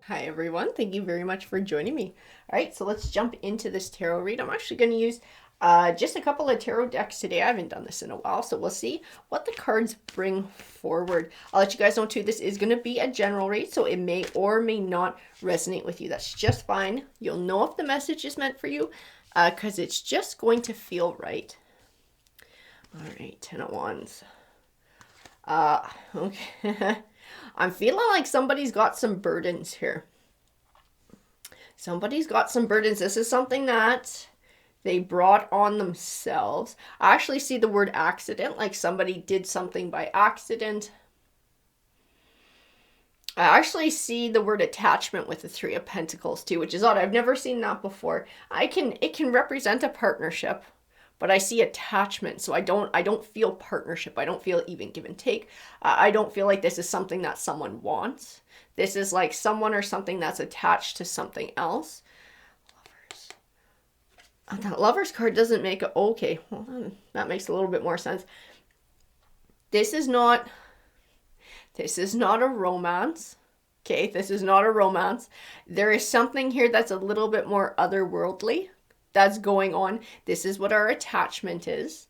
Hi everyone, thank you very much for joining me. All right, so let's jump into this tarot read. I'm actually going to use just a couple of tarot decks today. I haven't done this in a while, so we'll see what the cards bring forward. I'll let you guys know too, this is going to be a general read, so it may or may not resonate with you. That's just fine. You'll know if the message is meant for you because it's just going to feel right. All right, Ten of Wands. Okay. I'm feeling like somebody's got some burdens here. Somebody's got some burdens. This is something that they brought on themselves. I actually see the word accident, like somebody did something by accident. I actually see the word attachment with the Three of Pentacles too, which is odd. I've never seen that before. It can represent a partnership, but I see attachment, so I don't feel partnership. I don't feel even give and take. I don't feel like this is something that someone wants. This is like someone or something that's attached to something else. Lovers. That Lovers card doesn't make it okay. Well, that makes a little bit more sense. This is not a romance. Okay, this is not a romance. There is something here that's a little bit more otherworldly that's going on. This is what our attachment is.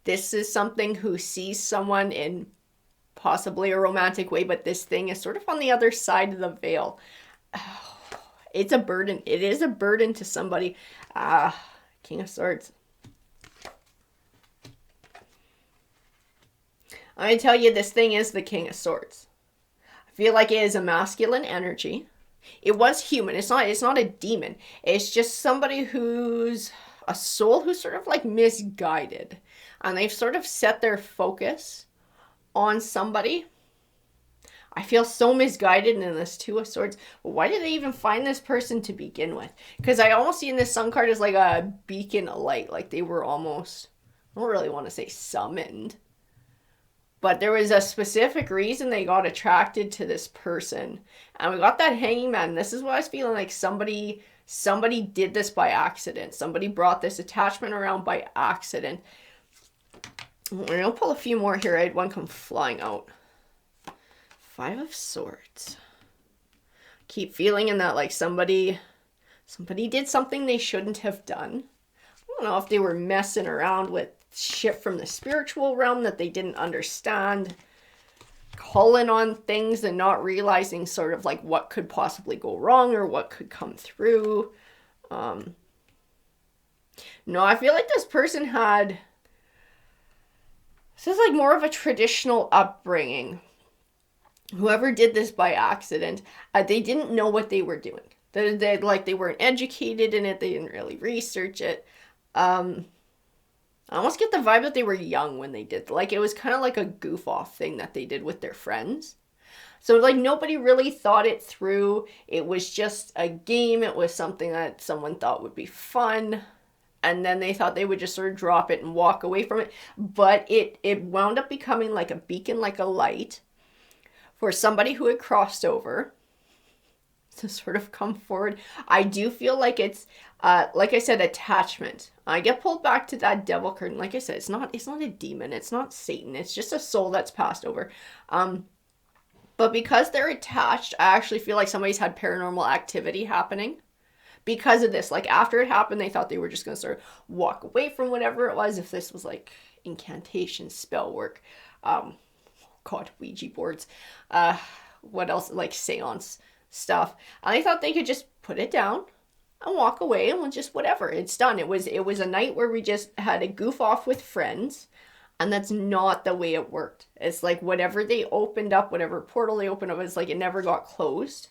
This is something who sees someone in possibly a romantic way, but this thing is sort of on the other side of the veil. It's a burden. It is a burden to somebody. King of Swords. I tell you, this thing is the King of Swords. I feel like it is a masculine energy. It was human. It's not a demon. It's just somebody who's a soul who's sort of like misguided. And they've sort of set their focus on somebody. I feel so misguided in this Two of Swords. Why did they even find this person to begin with? Because I almost see in this Sun card as like a beacon of light. Like they were almost, I don't really want to say summoned, but there was a specific reason they got attracted to this person. And we got that Hanging Man. This is what I was feeling like somebody did this by accident. Somebody brought this attachment around by accident. We're going to pull a few more here. I had one come flying out. Five of Swords. Keep feeling in that like somebody did something they shouldn't have done. I don't know if they were messing around with shit from the spiritual realm that they didn't understand, calling on things and not realizing sort of like what could possibly go wrong or what could come through. No, I feel like this person had, this is like more of a traditional upbringing. Whoever did this by accident, they didn't know what they were doing. They weren't educated in it. They didn't really research it. I almost get the vibe that they were young when they did. Like, it was kind of like a goof off thing that they did with their friends. So, like, nobody really thought it through. It was just a game. It was something that someone thought would be fun. And then they thought they would just sort of drop it and walk away from it. But it wound up becoming like a beacon, like a light for somebody who had crossed over to sort of come forward. I do feel like it's, like I said, attachment. I get pulled back to that devil card. And like I said, it's not a demon. It's not Satan. It's just a soul that's passed over. But because they're attached, I actually feel like somebody's had paranormal activity happening because of this. Like after it happened, they thought they were just going to sort of walk away from whatever it was. If this was like incantation, spell work, God, Ouija boards, what else? Like seance stuff. And I thought they could just put it down and walk away and we'll just whatever, it's done. It was a night where we just had a goof off with friends, and that's not the way it worked. It's like whatever they opened up, whatever portal they opened up, it's like it never got closed.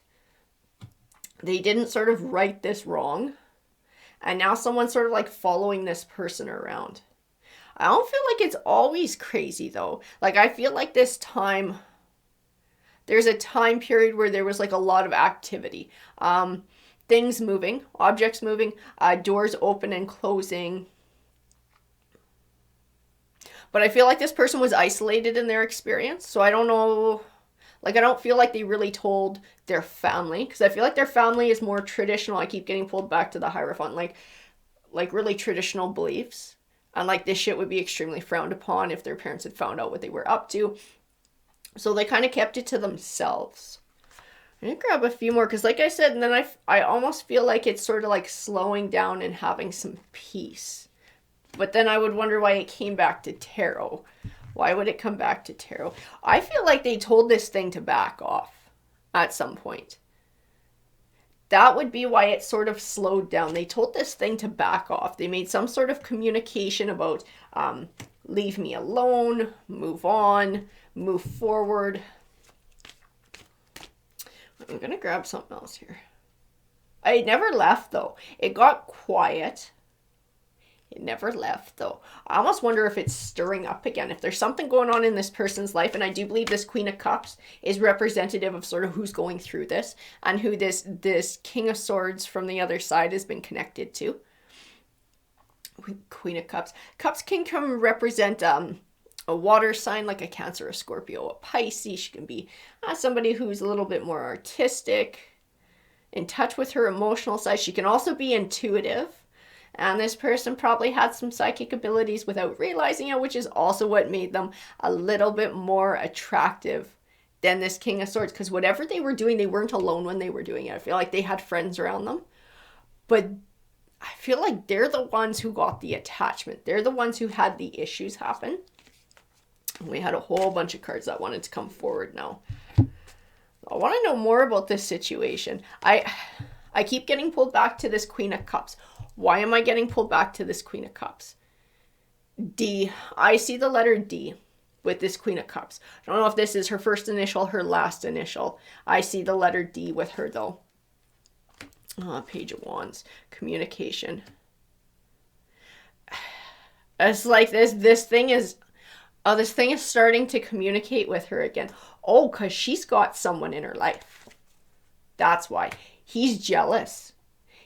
They didn't sort of right this wrong, and now someone's sort of like following this person around. I don't feel like it's always crazy though. Like I feel like this time there's a time period where there was like a lot of activity. Things moving, objects moving, doors open and closing. But I feel like this person was isolated in their experience. So I don't know, like I don't feel like they really told their family. Because I feel like their family is more traditional. I keep getting pulled back to the Hierophant. Like really traditional beliefs. And like this shit would be extremely frowned upon if their parents had found out what they were up to. So they kind of kept it to themselves. I'm gonna grab a few more because, like I said, and then I almost feel like it's sort of like slowing down and having some peace. But then I would wonder why it came back to tarot. Why would it come back to tarot? I feel like they told this thing to back off at some point. That would be why it sort of slowed down. They told this thing to back off. They made some sort of communication about leave me alone, move on, move forward. I'm going to grab something else here. It never left, though. It got quiet. It never left, though. I almost wonder if it's stirring up again. If there's something going on in this person's life, and I do believe this Queen of Cups is representative of sort of who's going through this and who this King of Swords from the other side has been connected to. Queen of Cups. Cups can come represent a water sign like a Cancer, a Scorpio, a Pisces. She can be somebody who's a little bit more artistic, in touch with her emotional side. She can also be intuitive. And this person probably had some psychic abilities without realizing it, which is also what made them a little bit more attractive than this King of Swords. Because whatever they were doing, they weren't alone when they were doing it. I feel like they had friends around them. But I feel like they're the ones who got the attachment. They're the ones who had the issues happen. We had a whole bunch of cards that wanted to come forward now. I want to know more about this situation. I keep getting pulled back to this Queen of Cups. Why am I getting pulled back to this Queen of Cups? D. I see the letter D with this Queen of Cups. I don't know if this is her first initial, her last initial. I see the letter D with her, though. Page of Wands. Communication. It's like this thing is starting to communicate with her again. Oh, because she's got someone in her life. That's why. He's jealous.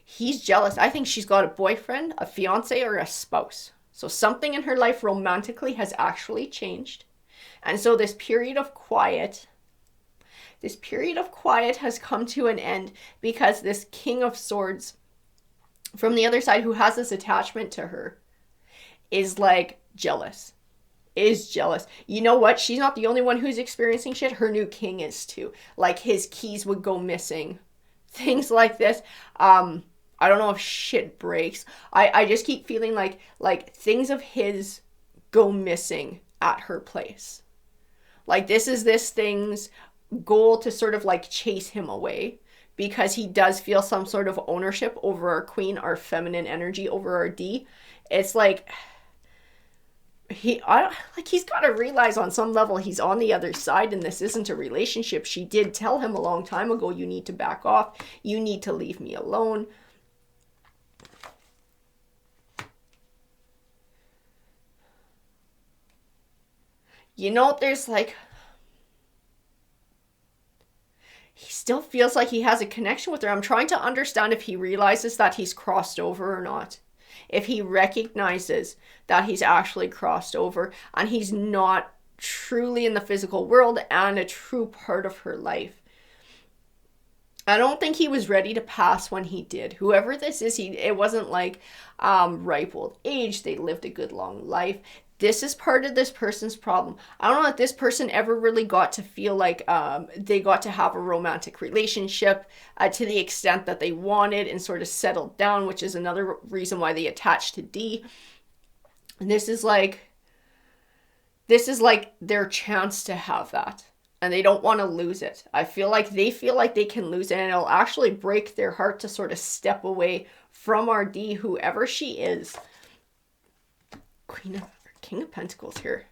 He's jealous. I think she's got a boyfriend, a fiance, or a spouse. So something in her life romantically has actually changed. And so this period of quiet has come to an end because this King of Swords from the other side, who has this attachment to her, is like jealous. Is jealous. You know what? She's not the only one who's experiencing shit. Her new king is too. Like his keys would go missing. Things like this. I don't know if shit breaks. I just keep feeling like things of his go missing at her place. Like this is this thing's goal to sort of like chase him away because he does feel some sort of ownership over our queen, our feminine energy, over our D. It's like he's got to realize on some level he's on the other side and this isn't a relationship. She did tell him a long time ago, you need to back off. You need to leave me alone. You know, there's like, he still feels like he has a connection with her. I'm trying to understand if he realizes that he's crossed over or not. If he recognizes that he's actually crossed over and he's not truly in the physical world and a true part of her life. I don't think he was ready to pass when he did. Whoever this is, it wasn't like ripe old age. They lived a good long life. This is part of this person's problem. I don't know if this person ever really got to feel like they got to have a romantic relationship to the extent that they wanted and sort of settled down, which is another reason why they attached to D. And this is like their chance to have that. And they don't want to lose it. I feel like they can lose it and it'll actually break their heart to sort of step away from our D, whoever she is. King of Pentacles here.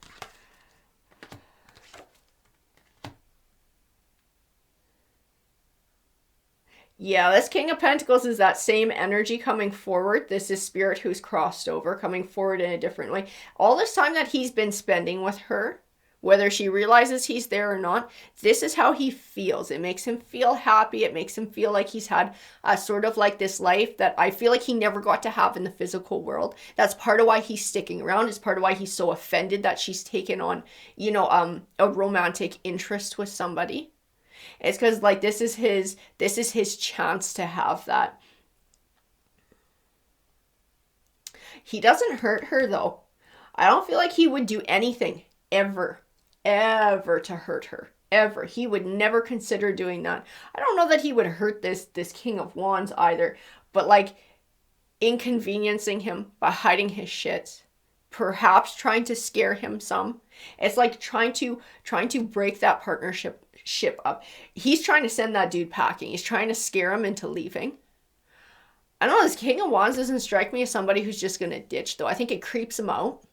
Yeah, this King of Pentacles is that same energy coming forward. This is spirit who's crossed over, coming forward in a different way. All this time that he's been spending with her, whether she realizes he's there or not, this is how he feels. It makes him feel happy. It makes him feel like he's had a sort of like this life that I feel like he never got to have in the physical world. That's part of why he's sticking around. It's part of why he's so offended that she's taken on, a romantic interest with somebody. It's because like this is his chance to have that. He doesn't hurt her though. I don't feel like he would do anything ever to hurt her. ever. He would never consider doing that. I don't know that he would hurt this King of Wands either, but like inconveniencing him by hiding his shit, perhaps trying to scare him some. It's like trying to break that partnership up. He's trying to send that dude packing. He's trying to scare him into leaving. I don't know, this King of Wands doesn't strike me as somebody who's just gonna ditch, though. I think it creeps him out.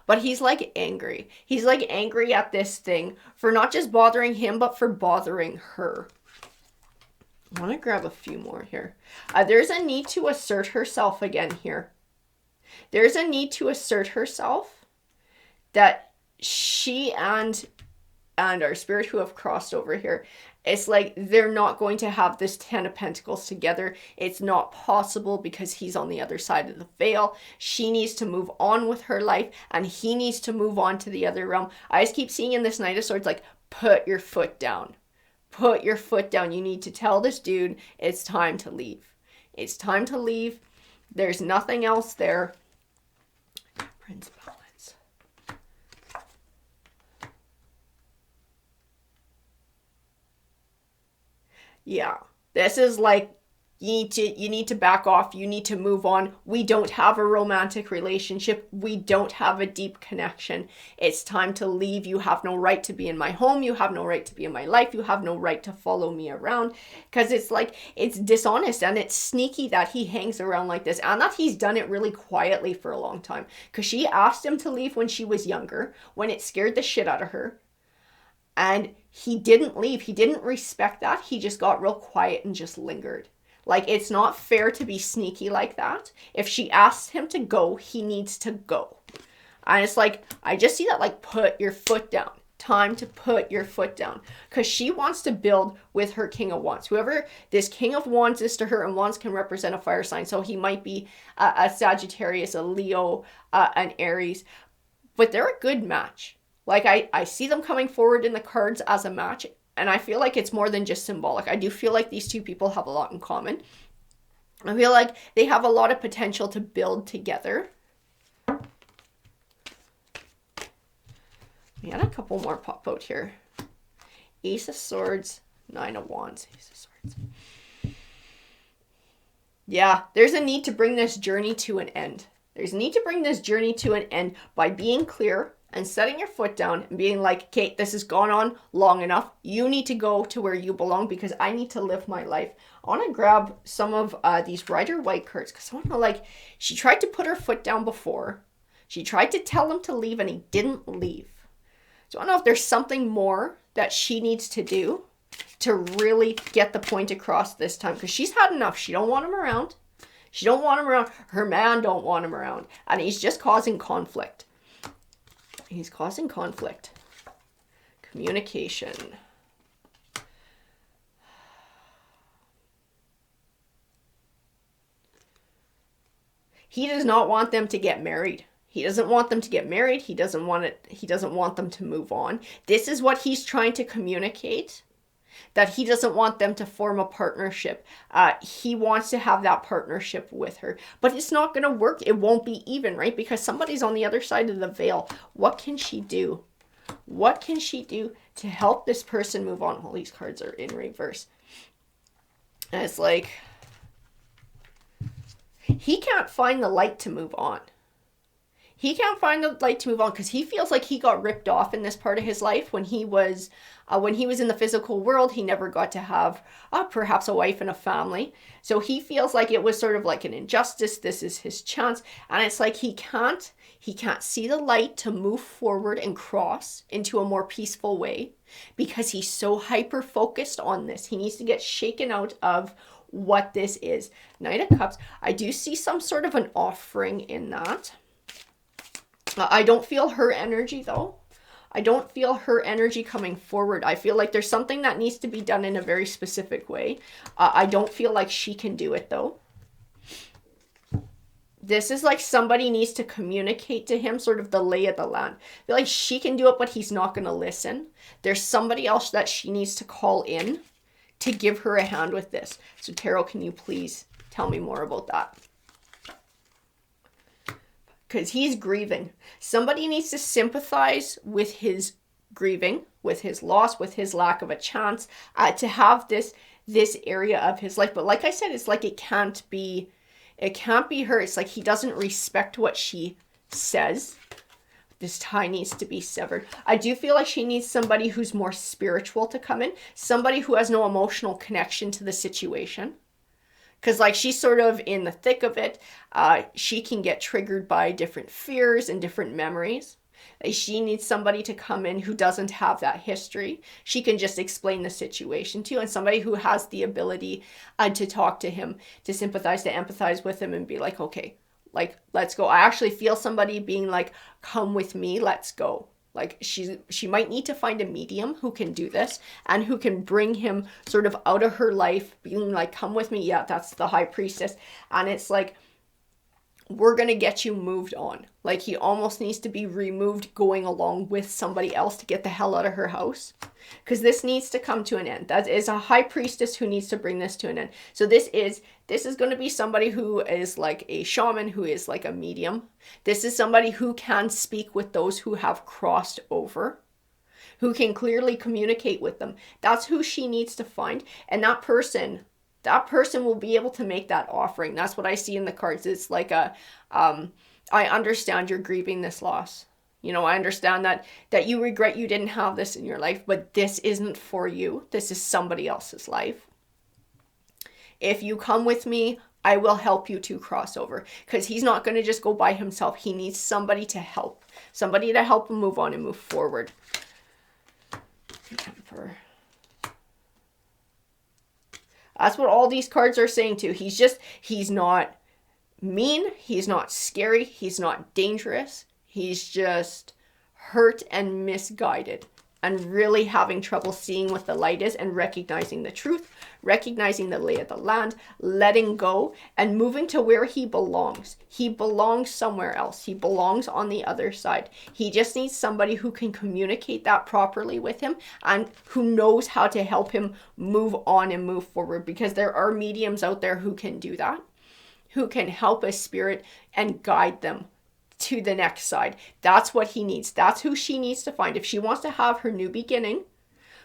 But he's like angry. He's like angry at this thing for not just bothering him, but for bothering her. I want to grab a few more here. There's a need to assert herself again here. There's a need to assert herself that she and our spirit who have crossed over here, it's like they're not going to have this 10 of Pentacles together. It's not possible because he's on the other side of the veil. She needs to move on with her life and he needs to move on to the other realm. I just keep seeing in this Knight of Swords, like, put your foot down. Put your foot down. You need to tell this dude it's time to leave. It's time to leave. There's nothing else there. Prince Balance. Yeah, this is like, you need to back off. You need to move on. We don't have a romantic relationship. We don't have a deep connection. It's time to leave. You have no right to be in my home. You have no right to be in my life. You have no right to follow me around. Because it's like, it's dishonest and it's sneaky that he hangs around like this, and that he's done it really quietly for a long time. Because she asked him to leave when she was younger, when it scared the shit out of her. And he didn't leave. He didn't respect that. He just got real quiet and just lingered. Like, it's not fair to be sneaky like that. If she asks him to go, he needs to go. And it's like, I just see that, like, put your foot down. Time to put your foot down. Because she wants to build with her King of Wands. Whoever this King of Wands is to her, and Wands can represent a fire sign. So he might be a Sagittarius, a Leo, an Aries. But they're a good match. Like, I see them coming forward in the cards as a match. And I feel like it's more than just symbolic. I do feel like these two people have a lot in common. I feel like they have a lot of potential to build together. We had a couple more pop out here. Ace of Swords, Nine of Wands, Ace of Swords. Yeah, there's a need to bring this journey to an end. There's a need to bring this journey to an end by being clear and setting your foot down and being like, Kate, this has gone on long enough. You need to go to where you belong because I need to live my life. I want to grab some of these Rider White cards because I want to, like, she tried to put her foot down before. She tried to tell him to leave and he didn't leave. So I don't know if there's something more that she needs to do to really get the point across this time, because she's had enough. She don't want him around. She don't want him around. Her man don't want him around. And he's just causing conflict. He's causing conflict. Communication. He does not want them to get married. He doesn't want them to get married. He doesn't want it. He doesn't want them to move on. This is what he's trying to communicate, that he doesn't want them to form a partnership. He wants to have that partnership with her, but it's not going to work. It won't be even, right? Because somebody's on the other side of the veil. What can she do? What can she do to help this person move on? All these cards are in reverse. And it's like, he can't find the light to move on. He can't find the light to move on because he feels like he got ripped off in this part of his life when he was in the physical world. He never got to have perhaps a wife and a family. So he feels like it was sort of like an injustice. This is his chance. And it's like he can't see the light to move forward and cross into a more peaceful way because he's so hyper focused on this. He needs to get shaken out of what this is. Knight of Cups. I do see some sort of an offering in that. I don't feel her energy though. I don't feel her energy coming forward. I feel like there's something that needs to be done in a very specific way. I don't feel like she can do it though. This is like somebody needs to communicate to him sort of the lay of the land. I feel like she can do it, but he's not going to listen. There's somebody else that she needs to call in to give her a hand with this. So Tarot, can you please tell me more about that? Because he's grieving. Somebody needs to sympathize with his grieving, with his loss, with his lack of a chance, to have this area of his life. But like I said, it's like it can't be her. It's like he doesn't respect what she says. This tie needs to be severed. I do feel like she needs somebody who's more spiritual to come in, somebody who has no emotional connection to the situation. Because like she's sort of in the thick of it. She can get triggered by different fears and different memories. She needs somebody to come in who doesn't have that history. She can just explain the situation to, and somebody who has the ability to talk to him, to sympathize, to empathize with him and be like, okay, like, let's go. I actually feel somebody being like, come with me, let's go. Like she might need to find a medium who can do this and who can bring him sort of out of her life, being like, come with me. Yeah, that's the high priestess. And it's like, we're going to get you moved on. Like he almost needs to be removed, going along with somebody else to get the hell out of her house. Because this needs to come to an end. That is a high priestess who needs to bring this to an end. So this is going to be somebody who is like a shaman, who is like a medium. This is somebody who can speak with those who have crossed over, who can clearly communicate with them. That's who she needs to find. And that person will be able to make that offering. That's what I see in the cards. It's like I understand you're grieving this loss. You know, I understand that you regret you didn't have this in your life, but this isn't for you. This is somebody else's life. If you come with me, I will help you to cross over. Because he's not going to just go by himself. He needs somebody to help. Somebody to help him move on and move forward. Emperor. That's what all these cards are saying too. He's not mean. He's not scary. He's not dangerous. He's just hurt and misguided and really having trouble seeing what the light is and recognizing the truth, recognizing the lay of the land, letting go and moving to where he belongs. He belongs somewhere else. He belongs on the other side. He just needs somebody who can communicate that properly with him and who knows how to help him move on and move forward, because there are mediums out there who can do that, who can help a spirit and guide them to the next side. That's what he needs. That's who she needs to find. If she wants to have her new beginning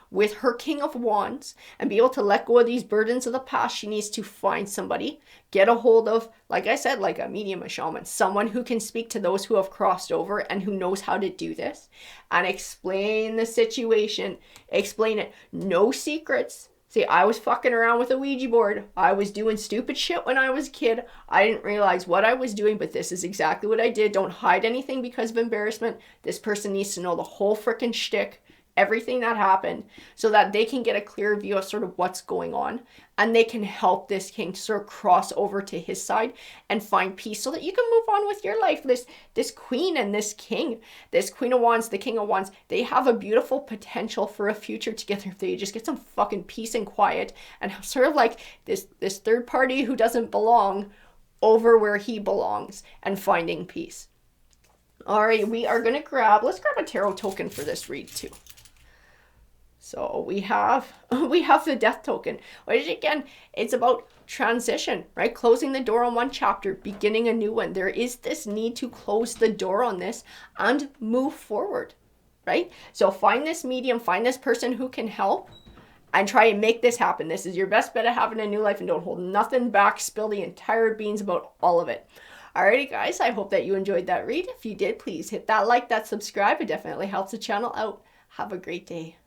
with her King of Wands and be able to let go of these burdens of the past, she needs to find somebody, get a hold of, like I said, like a medium, a shaman, someone who can speak to those who have crossed over and who knows how to do this and explain the situation, explain it. No secrets. See, I was fucking around with a Ouija board. I was doing stupid shit when I was a kid. I didn't realize what I was doing, but this is exactly what I did. Don't hide anything because of embarrassment. This person needs to know the whole frickin' shtick, everything that happened, so that they can get a clear view of sort of what's going on, and they can help this king to sort of cross over to his side and find peace so that you can move on with your life. This queen and this king, this Queen of Wands, the King of Wands, they have a beautiful potential for a future together if they just get some fucking peace and quiet and have sort of like this third party who doesn't belong over where he belongs and finding peace. All right, let's grab a tarot token for this read too. So we have the death token, which again, it's about transition, right? Closing the door on one chapter, beginning a new one. There is this need to close the door on this and move forward, right? So find this medium, find this person who can help and try and make this happen. This is your best bet of having a new life, and don't hold nothing back. Spill the entire beans about all of it. Alrighty guys, I hope that you enjoyed that read. If you did, please hit that like, that subscribe. It definitely helps the channel out. Have a great day.